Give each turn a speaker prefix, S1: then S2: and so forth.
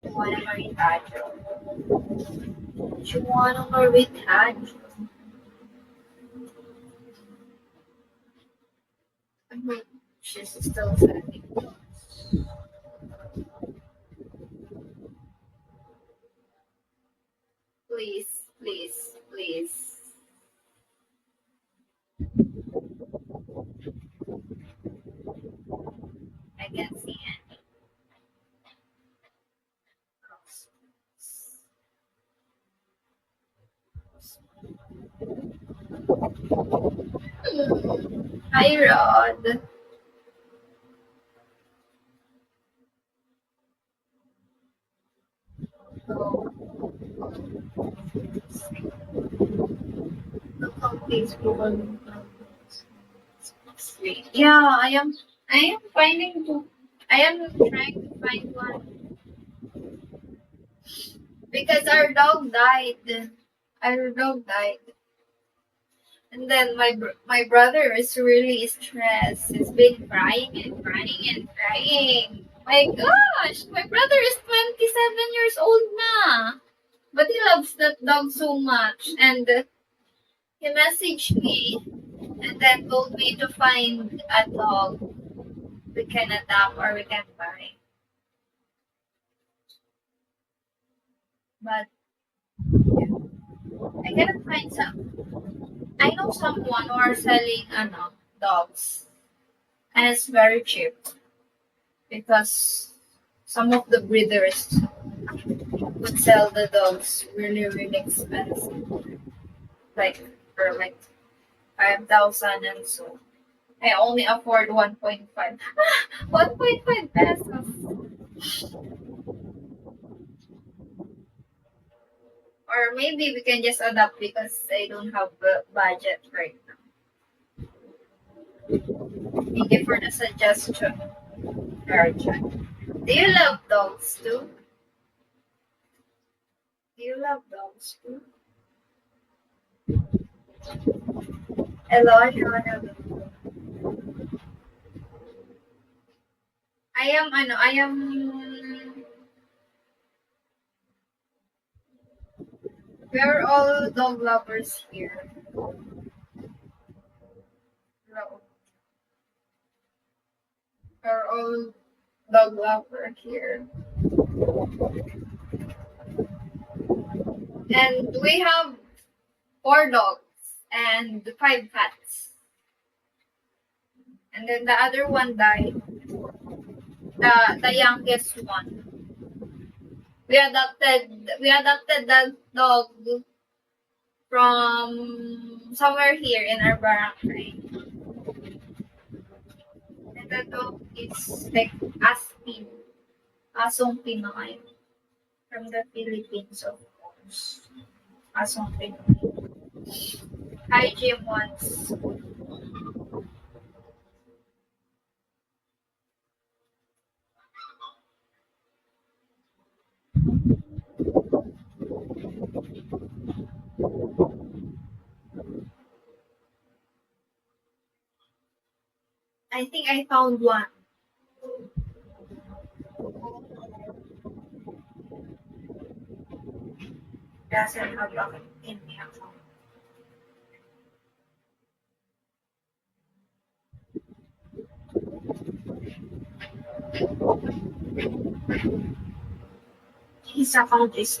S1: Juana Maritadjo. Juana Maritadjo. She's still sending. Please, please, please. I can't see any. Hi, Rod. Oh, look on Facebook. Yeah, I am. I am finding to. I am trying to find one because our dog died. Our dog died. And then my brother is really stressed. He's been crying and crying and crying. My gosh, my brother is 27 years old now, but he loves that dog so much. And he messaged me and then told me to find a dog we can adopt or we can buy. But I cannot find some. I know someone who are selling dogs, and it's very cheap because some of the breeders would sell the dogs really really expensive, like for like 5,000 and so. I only afford 1.5. 1.5 pesos. Or maybe we can just adopt because I don't have a budget right now. Thank you for the suggestion, Arjan. Do you love dogs too? Do you love dogs too? Hello, Joanna. I am, we're all dog lovers here. No, we're all dog lover here. And we have 4 dogs and 5 cats. And then the other one died. The youngest one. We adopted that dog from somewhere here in our barangay. And the dog is like Aspin. Asong Pinoy. From the Philippines, of course. Asong Pinoy. Hi, Jim once. I think I found one. Doesn't have a in the account. His account is